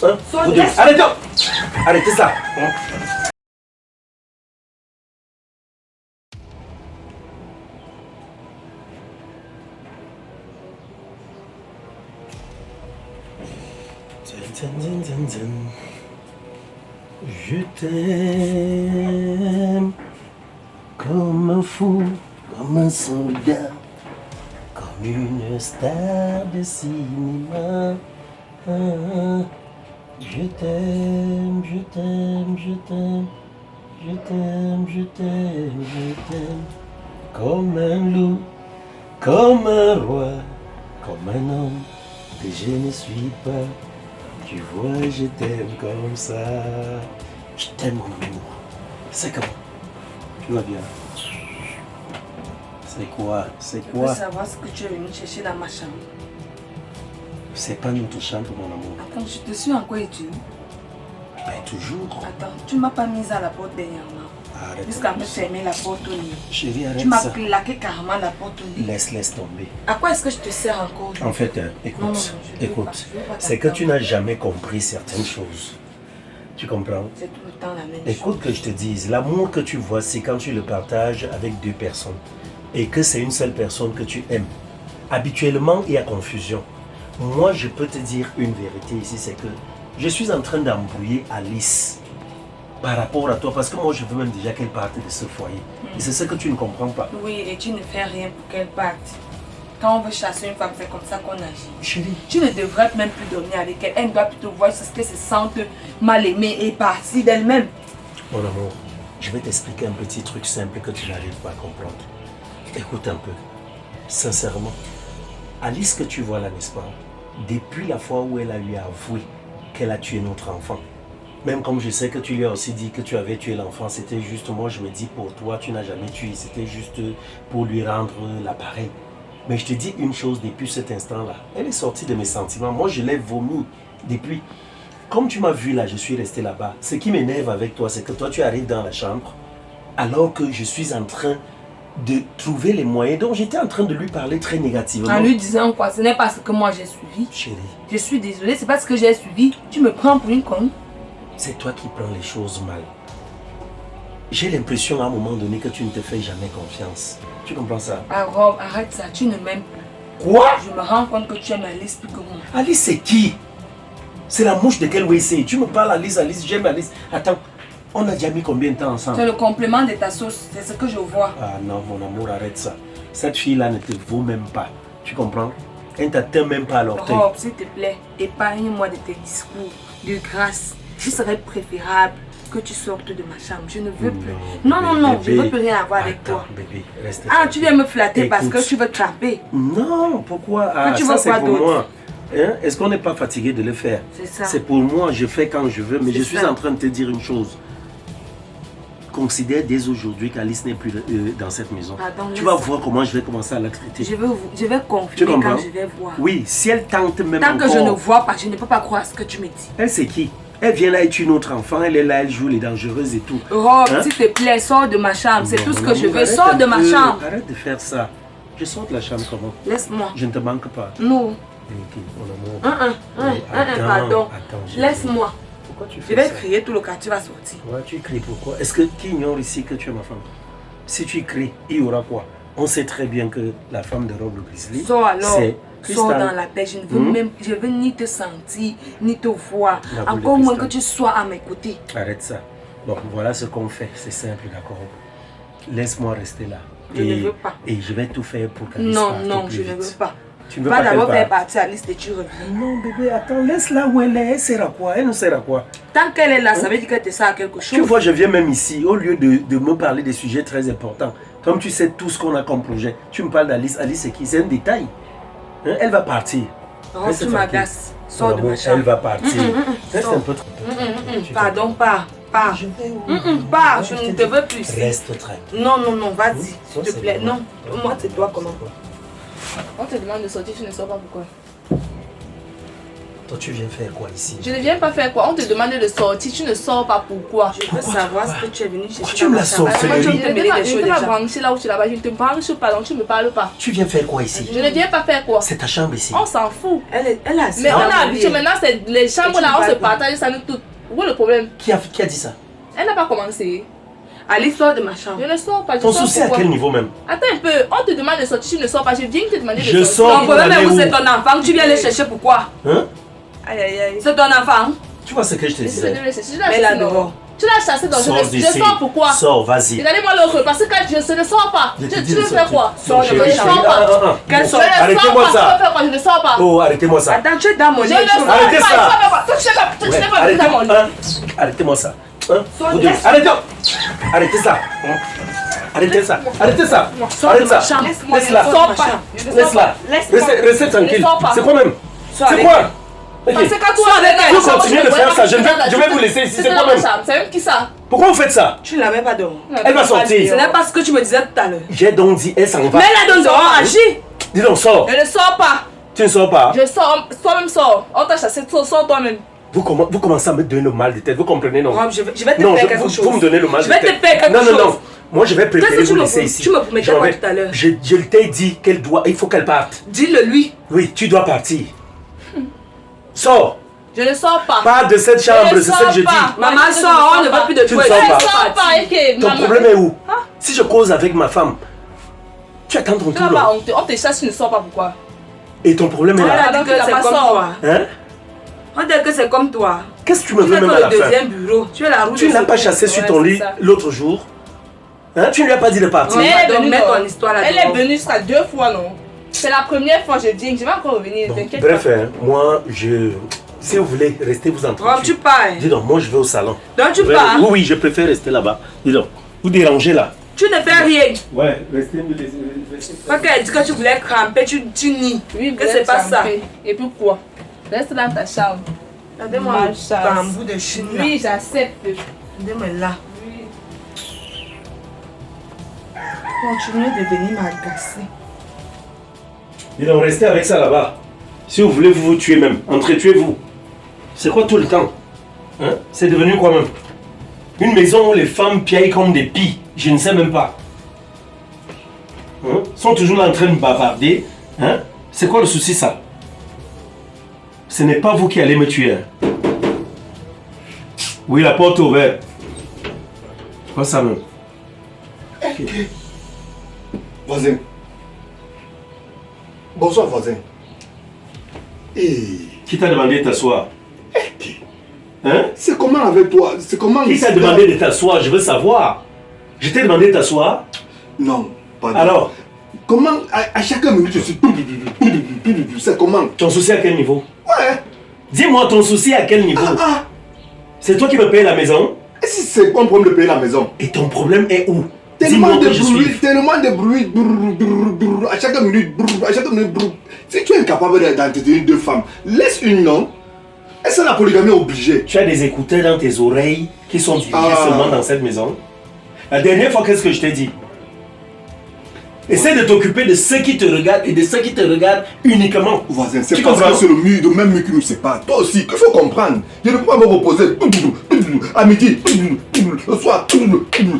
Hein? Arrêtez! Arrêtez ça! Hein? Je t'aime comme un fou, comme un soldat, comme une star de cinéma. Je t'aime, je t'aime, je t'aime, je t'aime, je t'aime, je t'aime, comme un loup, comme un roi, comme un homme que je ne suis pas. Tu vois, je t'aime comme ça. Je t'aime, mon amour. C'est comment? Tu vas bien? C'est quoi? C'est quoi? Je veux savoir ce que tu es venu chercher dans ma chambre. C'est pas notre chambre, mon amour. Attends, je te suis encore étudié. Ben, toujours. Attends, tu m'as pas mise à la porte dernièrement. Arrête. Jusqu'à me fermer la porte au lit. Chérie, arrête ça. Tu m'as claqué carrément la porte au lit. Laisse tomber. À quoi est-ce que je te sers encore? En fait, écoute, Non, c'est que tu n'as jamais compris certaines choses. Tu comprends? C'est tout le temps la même Écoute chose. que je te dise, l'amour que tu vois, c'est quand tu le partages avec deux personnes et que c'est une seule personne que tu aimes. Habituellement, il y a confusion. Moi, je peux te dire une vérité ici, c'est que je suis en train d'embrouiller Alice par rapport à toi, parce que moi, je veux même déjà qu'elle parte de ce foyer. Et c'est ce que tu ne comprends pas. Oui, et tu ne fais rien pour qu'elle parte. Quand on veut chasser une femme, c'est comme ça qu'on agit. Chérie. Tu ne devrais même plus dormir avec elle. Elle doit plutôt voir ce qu'elle se sente mal aimée et partie d'elle-même. Mon amour, je vais t'expliquer un petit truc simple que tu n'arrives pas à comprendre. Écoute un peu. Sincèrement, Alice que tu vois là, n'est-ce pas? Depuis la fois où elle a lui avoué qu'elle a tué notre enfant, même comme je sais que tu lui as aussi dit que tu avais tué l'enfant, c'était juste, moi je me dis pour toi, tu n'as jamais tué, c'était juste pour lui rendre l'appareil. Mais je te dis une chose depuis cet instant-là, elle est sortie de mes sentiments, moi je l'ai vomi depuis. Comme tu m'as vu là, je suis resté là-bas. Ce qui m'énerve avec toi, c'est que toi tu arrives dans la chambre, alors que je suis en train de trouver les moyens. Donc j'étais en train de lui parler très négativement. En lui disant quoi? Ce n'est pas ce que moi j'ai suivi. Chérie. Je suis désolée, c'est pas ce que j'ai suivi. Tu me prends pour une conne. C'est toi qui prends les choses mal. J'ai l'impression à un moment donné que tu ne te fais jamais confiance. Tu comprends ça? Ah Rob, arrête ça, tu ne m'aimes plus. Quoi? Je me rends compte que tu aimes Alice plus que moi. Alice c'est qui? C'est la mouche de quel WC? Tu me parles Alice, j'aime Alice. Attends, on a déjà mis combien de temps ensemble? C'est le complément de ta sauce, c'est ce que je vois. Ah non, mon amour, arrête ça. Cette fille-là ne te vaut même pas. Tu comprends? Elle ne t'atteint même pas à l'orteil. Rob, s'il te plaît, épargne-moi de tes discours. De grâce, il serait préférable que tu sortes de ma chambre. Je ne veux plus. Non, non, non, je ne veux plus rien avoir avec toi. Bébé, reste Ah, tu viens me flatter parce Écoute. que tu veux trapper. Non, pourquoi? Ah, tu ça veux c'est quoi pour d'autre? moi. Hein? Est-ce qu'on n'est pas fatigué de le faire? C'est ça. C'est pour moi, je fais quand je veux, mais C'est je suis ça. en train de te dire une chose. Considère dès aujourd'hui qu'Alice n'est plus dans cette maison. Pardon, tu vas laisse. voir comment je vais commencer à la traiter. Je vais Tu confirmer comprends? quand je vais voir. Oui, si elle tente même Tant que encore... je ne vois pas, je ne peux pas croire ce que tu me dis. Elle c'est qui? Elle vient là et tue notre enfant, elle est là, elle joue les dangereuses et tout. Rob, Hein? s'il te plaît, sors de ma chambre. C'est Non, tout ce mon que je amour, veux. arrête Sors un de ma peu. chambre. Arrête de faire ça. Je sors de la chambre comment? Laisse-moi. Je ne te manque pas. Non. Ok, mon amour. Pardon. Attends, Laisse-moi. Pourquoi tu Je fais vais ça? crier, tout le quartier va sortir. Ouais, tu cries pourquoi? Est-ce que qui ignore ici que tu es ma femme? Si tu cries, il y aura quoi? On sait très bien que la femme de Rob le Grizzly, Sors alors. c'est Sors Crystal. dans la paix. Je ne veux même, je veux ni te sentir, ni te voir. La boule de Encore moins que cristal. tu sois à mes côtés. Arrête ça. Bon, voilà ce qu'on fait. C'est simple, d'accord? Laisse-moi rester là. Je ne veux pas. Et je vais tout faire pour qu'Alice Non, parte non, plus je ne vite. veux pas. Tu ne veux Va pas qu'elle d'abord faire parte? partie à la liste et tu reviens. Non, bébé, attends, laisse-la où elle est. Elle sert à quoi? Elle nous sert à quoi? Tant qu'elle est là, ça veut dire qu'elle te sert à quelque chose. Tu vois, je viens même ici, au lieu de me parler des sujets très importants. Comme tu sais tout ce qu'on a comme projet, tu me parles d'Alice. Alice, c'est qui? C'est un détail. Hein? Elle va partir. Oh, Reste tu tranquille. m'agaces. Sors de Mon amour, ma chambre. Elle va partir. Reste Sors. un peu tranquille. Tu Pardon, pars. Pars. Je vais où? Pars, je ne te veux plus. Reste tranquille. Non, non, non, vas-y, Ça, s'il te c'est plaît. vraiment- Non, moi, c'est toi comment? Quoi? On te demande de sortir, tu ne sors pas pourquoi? Toi, tu viens faire quoi ici? Je ne viens pas faire quoi? On te demande de sortir, tu ne sors pas, pourquoi? Je veux savoir ce que tu es venu chercher. Tu me la sorcellerie. Je ne t'ai pas branché là où tu es là-bas, je ne te branche pas, donc tu ne me parles pas. Tu viens faire quoi ici? Je ne viens pas faire quoi? C'est ta chambre ici. On s'en fout. Elle a Mais on a habitué, maintenant, c'est les chambres là, on se partage, ça nous tout. Où est le problème? Qui a dit ça? Elle n'a pas commencé. À l'histoire de ma chambre. Je ne sors pas. Ton souci à quel niveau même? Attends un peu, on te demande de sortir, tu ne sors pas. Je viens te demander de sortir. Je sors. Ton problème est où c'est ton enfant? Tu viens le chercher pourquoi? Hein? Aïe aïe aïe. C'est ton enfant? Tu vois ce que je te disais? Mais là dehors. Tu l'as chassé donc je sors pourquoi? Sors, vas-y. Regardez-moi l'autre parce que quand je ne sors pas. Tu veux faire quoi? Sors de ma chambre. Quelle sort? Arrêtez-moi ça. Je ne sors pas. Oh, arrêtez-moi ça. Attends, tu es dans mon lit. Arrêtez ça. Tu n'es pas dans mon lit. Arrêtez-moi ça. Vous deux. Arrêtez. Arrêtez ça. Arrêtez ça. Arrêtez ça. Arrêtez ça. Laisse-la. Laisse-la. Restez tranquille. C'est quoi même? C'est quoi? Parce que quand toi vous continuez de faire ça, je vais vous laisser ici. C'est quoi même? C'est même qui ça? Pourquoi vous faites ça? Tu ne l'avais pas dehors. Elle va sortir. Ce n'est pas ce que tu me disais tout à l'heure. J'ai donc dit, elle s'en va. Mais elle a donc dehors, agis. Dis donc, sors. Je ne sors pas. Tu ne sors pas. Je sors, toi-même sors. On t'a chassé, sors toi-même. Vous commencez à me donner le mal de tête, vous comprenez non? Je vais te faire quelque chose. Vous me donnez le mal de tête. Je vais te faire quelque chose. Non. Moi je vais préférer vous laisser ici. Tu me promettais quoi tout à l'heure? Je t'ai dit il faut qu'elle parte. Dis-le lui. Oui, tu dois partir. Sors. Je ne sors pas. Pas de cette chambre, c'est ce que je dis. Maman sort, on ne veut plus de toi. Tu ne sors pas. Je ne sors pas, ok. Ton problème est où? Si je cause avec ma femme, tu attends ton tour. On te chasse, tu ne sors pas, pourquoi? Et ton problème est là. On a dit que c'est comme toi. Hein? On dit que c'est comme toi. Qu'est-ce que tu me veux Tu même es à la dans le fin? deuxième bureau. Tu es la roue. Tu ne l'as pas chassé sur ton lit l'autre jour? Hein? Tu ne lui as pas dit de partir? Mais elle est venue, ton histoire là. elle est venue jusqu'à 2 fois, non? C'est la première fois, je dis, je vais encore revenir, t'inquiète pas. Bref, hein, moi, si vous voulez, restez vous entre Tu pars. Dis donc, moi je vais au salon. Donc tu pars. Oui, je préfère rester là-bas. Dis donc, vous dérangez là. Tu ne fais rien. Ouais, restez. Pas qu'elle dit que tu voulais cramper, tu nies. Oui, que c'est pas ça. Et puis quoi? Reste dans ta chambre. Regardez-moi le bambou de Chine. Oui, j'accepte. Regardez-moi là. Oui. Continuez de venir m'agacer. Dis donc, restez avec ça là-bas. Si vous voulez, vous tuez même. Entretuez-vous. C'est quoi tout le temps? Hein? C'est devenu quoi même? Une maison où les femmes piaillent comme des pies. Je ne sais même pas. Hein? Sont toujours là en train de bavarder. Hein? C'est quoi le souci ça? Ce n'est pas vous qui allez me tuer. Hein? Oui, la porte est ouverte. C'est quoi ça même? Voisin. Bonsoir, voisin. Qui t'a demandé de t'asseoir? Hein? C'est comment avec toi? C'est comment? Qui t'a demandé de t'asseoir? Je veux savoir. Je t'ai demandé de t'asseoir? Non, pas du Alors? Comment à chaque minute je suis... C'est comment? Ton souci à quel niveau? Ouais. Dis-moi ton souci à quel niveau? C'est toi qui me payes la maison? Et si c'est quoi le problème de payer la maison? Et ton problème est où? Tellement Dis-moi de que je bruit, suis. tellement de bruit, à chaque minute, à chaque minute. Si tu es incapable d'entretenir deux femmes, laisse une non. Est-ce que la polygamie est obligée? Tu as des écouteurs dans tes oreilles qui sont dirigés seulement dans cette maison? La dernière fois, qu'est-ce que je t'ai dit? Essaie de t'occuper de ceux qui te regardent et de ceux qui te regardent uniquement. Voisin, c'est parce que c'est le même mur qui nous sépare. Toi aussi, qu'il faut comprendre. Je ne peux pas me reposer à midi, le soir.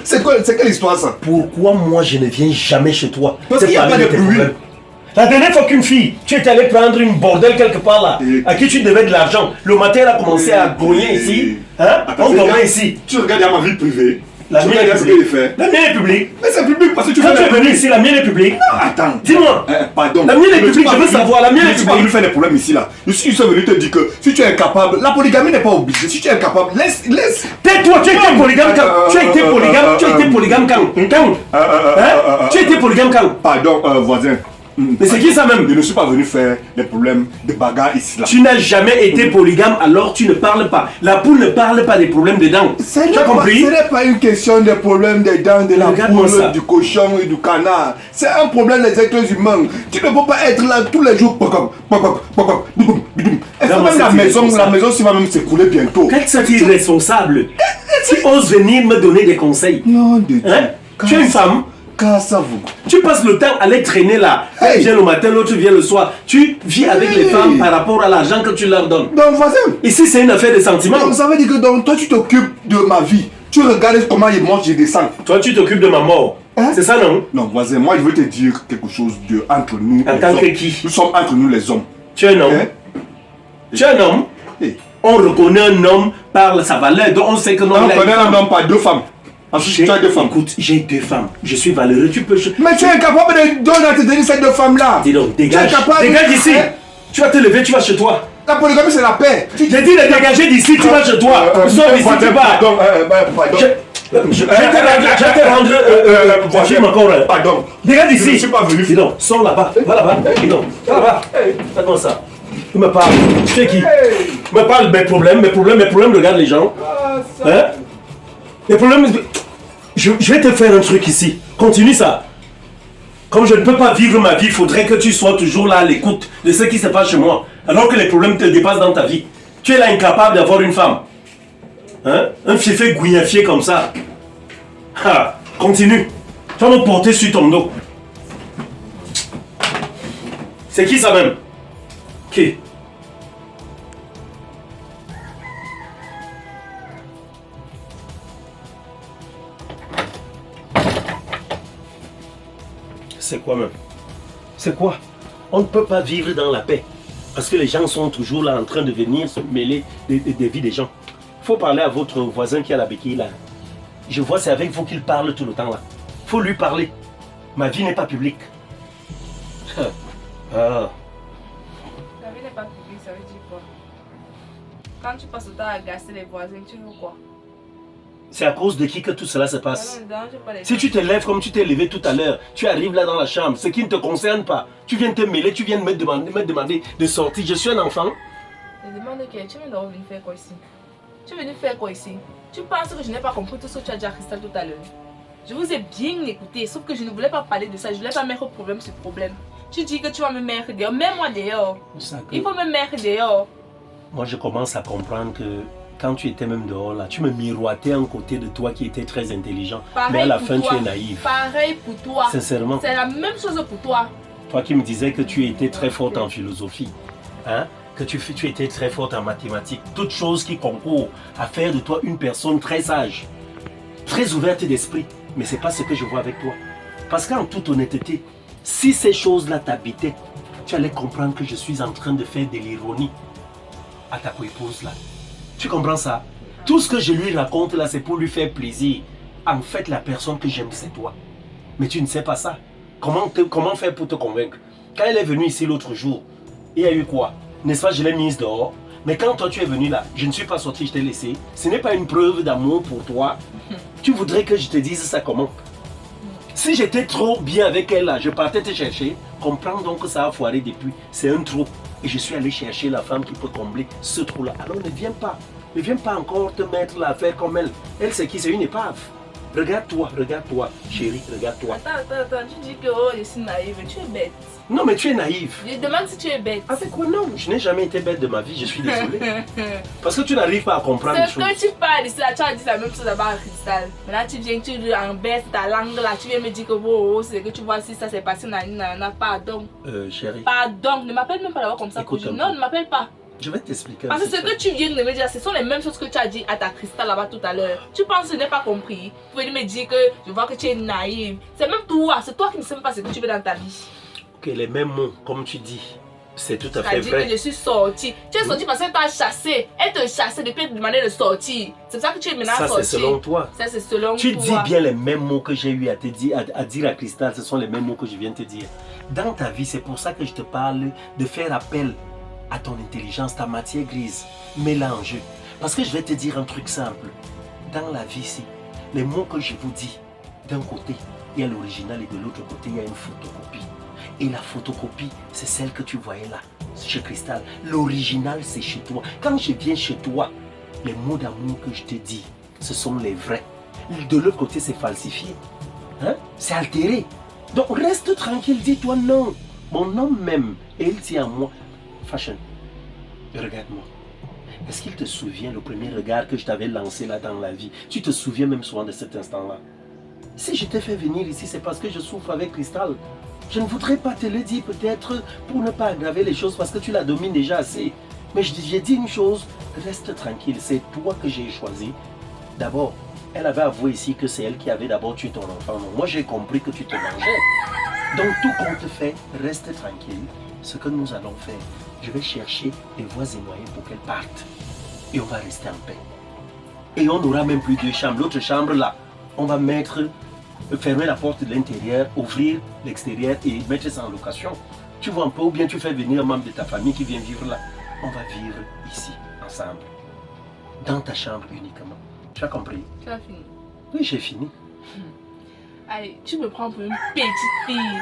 C'est quelle histoire ça? Pourquoi moi je ne viens jamais chez toi? Parce qu'il n'y a pas de bruit. La dernière fois qu'une fille, tu es allé prendre une bordel quelque part là, à qui tu devais de l'argent, le matin elle a commencé à grogner ici, hein? On dormait ici. Tu regardes à ma vie privée. La mienne est publique. La mienne est publique. Mais c'est public parce que tu Quand tu es venu ici, la mienne est publique. Attends. Dis-moi. Pardon. La mienne est publique, je veux savoir. La mienne est publique. Je ne suis pas venu faire des problèmes ici là. Je suis venu te dire que si tu es incapable, la polygamie n'est pas obligée. Si tu es incapable, laisse. Tais-toi, tu as été polygame quand? Tu as été polygame, tu as été polygame quand? Tu as été polygame quand? Pardon, voisin. Mais c'est qui ça même? Je ne suis pas venu faire des problèmes, des bagarres ici là. Tu n'as jamais été polygame, alors tu ne parles pas. La poule ne parle pas des problèmes des dents. Tu as compris? Ce n'est pas une question des problèmes des dents de la poule, du cochon et du canard. C'est un problème des êtres humains. Tu ne peux pas être là tous les jours. Est-ce que même la maison va même s'écrouler bientôt? Quel est irresponsable? Tu oses venir me donner des conseils? Non, hein? Tu es une femme. Cassez-vous. Tu passes le temps à les traîner là. Hey. Tu viens le matin, l'autre vient le soir. Tu vis avec les femmes par rapport à l'argent que tu leur donnes. Donc, voisin. Ici, c'est une affaire de sentiments. Donc, ça veut dire que donc, toi, tu t'occupes de ma vie. Tu regardes comment il mange, je descends. Toi, tu t'occupes de ma mort. Hein? C'est ça, non? Non, voisin, moi, je veux te dire quelque chose de entre nous. En les tant que hommes. qui? Nous sommes entre nous, les hommes. Tu es un homme. Hein? Tu es un homme. Hey. On reconnaît un homme par sa valeur. Donc, on sait que non. On il a une connaît femme. un homme par 2 femmes. Ensuite, tu as 2 femmes. Écoute, j'ai 2 femmes. Je suis valeureux. Tu peux. Mais tu es incapable de donner à te donner ces 2 femmes-là. Dis donc, dégage. Tu es capable Dégage d'ici. Hein? Tu vas te lever, tu vas chez toi. La polygamie, c'est la paix. J'ai dit de dégager d'ici, tu vas chez toi. Sauf ici, tu pars. Pardon, pardon. Je vais te rendre. Voisin, encore. pardon. Dégage Je d'ici. ne suis pas venu. Dis donc, sors là-bas. Va là-bas. Dis donc, va là-bas. Fais comme ça. Tu me parles. Tu fais qui? Tu me parles mes problèmes, regarde les gens. Hein? Les problèmes. Je vais te faire un truc ici. Continue ça. Comme je ne peux pas vivre ma vie, il faudrait que tu sois toujours là à l'écoute de ce qui se passe chez moi. Alors que les problèmes te dépassent dans ta vie. Tu es là incapable d'avoir une femme. Hein? Un fiefé gouillafié comme ça. Ha, continue. Tu vas me porter sur ton dos. C'est qui ça même? Qui? C'est quoi même? C'est quoi? On ne peut pas vivre dans la paix. Parce que les gens sont toujours là en train de venir se mêler des vies des gens. Il faut parler à votre voisin qui a la béquille là. Je vois c'est avec vous qu'il parle tout le temps là. Il faut lui parler. Ma vie n'est pas publique. Ah. Ta vie n'est pas publique, ça veut dire quoi? Quand tu passes le temps à agacer les voisins, tu veux quoi? C'est à cause de qui que tout cela se passe. Non, je pas les Si tu te lèves comme tu t'es levé tout à l'heure, tu arrives là dans la chambre, ce qui ne te concerne pas. Tu viens te mêler, tu viens me demander de sortir. Je suis un enfant. Je demande que tu viens de venir faire quoi ici? Tu es venu faire quoi ici? Tu penses que je n'ai pas compris tout ce que tu as dit à Cristal tout à l'heure? Je vous ai bien écouté, sauf que je ne voulais pas parler de ça. Je ne voulais pas mettre problème sur problème. Tu dis que tu vas me mettre dehors. Mets-moi dehors. Il faut me mettre dehors. Moi, je commence à comprendre que quand tu étais même dehors là, tu me miroitais à un côté de toi qui était très intelligent. Pareil mais à la pour fin, toi. tu es naïf. Pareil pour toi. Sincèrement. C'est la même chose pour toi. Toi qui me disais que tu étais très forte en philosophie, hein? Que tu étais très forte en mathématiques, toutes choses qui concourent à faire de toi une personne très sage, très ouverte d'esprit. Mais ce n'est pas ce que je vois avec toi. Parce qu'en toute honnêteté, si ces choses-là t'habitaient, tu allais comprendre que je suis en train de faire de l'ironie à ta coépouse là. Tu comprends ça? Tout ce que je lui raconte là, c'est pour lui faire plaisir. En fait, la personne que j'aime, c'est toi. Mais tu ne sais pas ça. Comment faire pour te convaincre? Quand elle est venue ici l'autre jour, il y a eu quoi? N'est-ce pas, je l'ai mise dehors. Mais quand toi tu es venu là, je ne suis pas sorti, je t'ai laissé. Ce n'est pas une preuve d'amour pour toi. Tu voudrais que je te dise ça comment? Si j'étais trop bien avec elle là, je partais te chercher. Comprends donc que ça a foiré depuis. C'est un trou. Et je suis allé chercher la femme qui peut combler ce trou là. Alors ne viens pas. Ne viens pas encore te mettre là à faire comme elle. Elle c'est qui? C'est une épave. Regarde-toi, chérie, regarde-toi. Attends, tu dis que oh, je suis naïve, tu es bête. Non mais tu es naïf. Je demande si tu es bête. Avec quoi? Non, je n'ai jamais été bête de ma vie, je suis désolé. Parce que tu n'arrives pas à comprendre les C'est choses. que tu parles ici, là, tu as dit la même chose d'abord à Cristal. Maintenant tu viens, tu embêtes ta langue là, tu viens me dire que oh, c'est que tu vois si ça s'est passé, pardon. Chérie. Pardon, ne m'appelle même pas d'abord comme ça. Écoute un peu. Non, ne m'appelle pas. Je vais t'expliquer. Parce que ce que tu viens de me dire, ce sont les mêmes choses que tu as dit à ta Cristal là-bas tout à l'heure. Tu penses que je n'ai pas compris. Vous venez me dire que je vois que tu es naïve. C'est même toi, c'est toi qui ne sais pas ce que tu veux dans ta vie. Ok, les mêmes mots, comme tu dis, c'est tout à Tu as fait dit vrai. que je suis sortie. Tu es sortie parce qu'elle t'a chassé. Elle te chassait depuis elle te demandait de sortir. C'est pour ça que tu es maintenant Ça, sortie. c'est selon toi. Ça, c'est selon Tu toi. dis bien les mêmes mots que j'ai eu à te dire, à dire à Cristal, ce sont les mêmes mots que je viens de te dire. Dans ta vie, c'est pour ça que je te parle de faire appel à ton intelligence, ta matière grise. Mélange. Parce que je vais te dire un truc simple. Dans la vie ici, les mots que je vous dis, d'un côté, il y a l'original et de l'autre côté, il y a une photocopie. Et la photocopie, c'est celle que tu voyais là, chez Cristal. L'original, c'est chez toi. Quand je viens chez toi, les mots d'amour que je te dis, ce sont les vrais. De l'autre côté, c'est falsifié. Hein? C'est altéré. Donc reste tranquille, dis-toi non. Mon homme m'aime et il tient à moi. Fashion, regarde-moi. Est-ce qu'il te souvient le premier regard que je t'avais lancé là dans la vie? Tu te souviens même souvent de cet instant-là? Si je t'ai fait venir ici, c'est parce que je souffre avec Cristal. Je ne voudrais pas te le dire peut-être pour ne pas aggraver les choses parce que tu la domines déjà assez. Mais j'ai dit une chose, reste tranquille, c'est toi que j'ai choisi. D'abord, elle avait avoué ici que c'est elle qui avait d'abord tué ton enfant. Donc moi j'ai compris que tu te mangeais. Donc tout compte fait, reste tranquille. Ce que nous allons faire, je vais chercher les voies et moyens pour qu'elle parte. Et on va rester en paix. Et on n'aura même plus deux chambres. L'autre chambre là, on va fermer la porte de l'intérieur, ouvrir l'extérieur et mettre ça en location. Tu vois un peu, ou bien tu fais venir un membre de ta famille qui vient vivre là. On va vivre ici, ensemble. Dans ta chambre uniquement. Tu as compris? Tu as fini. Oui, j'ai fini. Allez, tu me prends pour une petite fille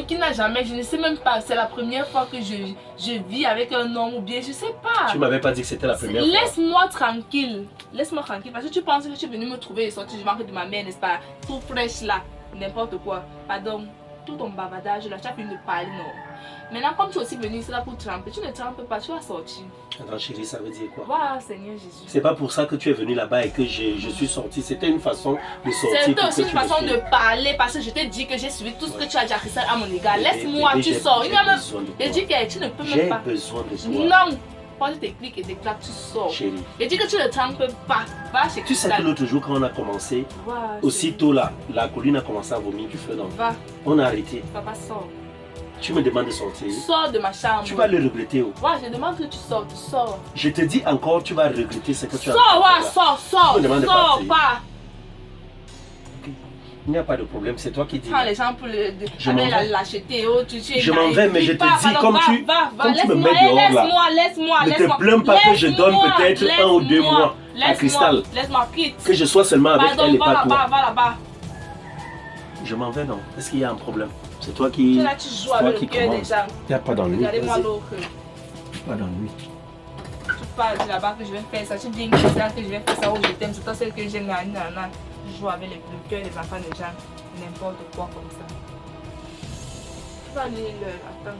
qui n'a jamais, je ne sais même pas, c'est la première fois que je vis avec un homme ou bien, je sais pas. Tu m'avais pas dit que c'était la première fois. Laisse-moi tranquille. Laisse-moi tranquille parce que tu penses que tu es venu me trouver et sortir du ventre de ma mère, n'est-ce pas? Tout fraîche là, n'importe quoi. Pardon, tout ton bavardage là, tu as fini de parler, non? Maintenant, comme tu es aussi venu ici là pour tremper, tu ne trempes pas, tu vas sortir. Attends chérie, ça veut dire quoi? Voilà, Seigneur Jésus. C'est pas pour ça que tu es venu là-bas et que je suis sorti. C'était une façon de sortir. C'était aussi une façon de parler parce que je t'ai dit que j'ai suivi tout ce que tu as dit à mon égard. Laisse-moi, tu sors. J'ai dit que tu ne peux même pas. J'ai besoin de toi. Non, quand tu t'expliques et t'éclates, tu sors. Chérie. J'ai dit que tu ne trempes pas. Va chez Tu sais que l'autre jour, quand on a commencé, aussitôt là, la colline a commencé à vomir du feu dans le Va. On a arrêté. Papa, sors. Tu me demandes de sortir. Sors de ma chambre. Tu vas le regretter. Oh. Ouais, je demande que tu sors, tu sors. Je te dis encore, tu vas regretter ce que tu as fait. Sors, ouais, sors. Tu me demandes de Sors partir. pas. Il n'y a pas de problème, c'est toi qui dis. Prends les gens pour Je m'en vais. l'acheter. Oh, Je m'en vais, mais je te dis, comme tu me mets dehors là, laisse-moi. ne te plains pas que je donne peut-être 1 ou 2 mois à Cristal. Laisse-moi, quitte. Que je sois seulement avec elle et pas toi. Va là-bas. Je m'en vais, non. Est-ce qu'il y a un problème? C'est toi qui. Là, tu joues avec le cœur des gens. Il n'y a pas d'ennui. Regardez-moi l'autre. Pas d'ennui. Tu parles de là-bas que je vais faire ça. Tu dis que je vais faire ça où je t'aime. C'est toi celle que j'aime. Je joue avec le cœur des enfants des gens. N'importe quoi comme ça. Tu vas aller l'heure. Attends.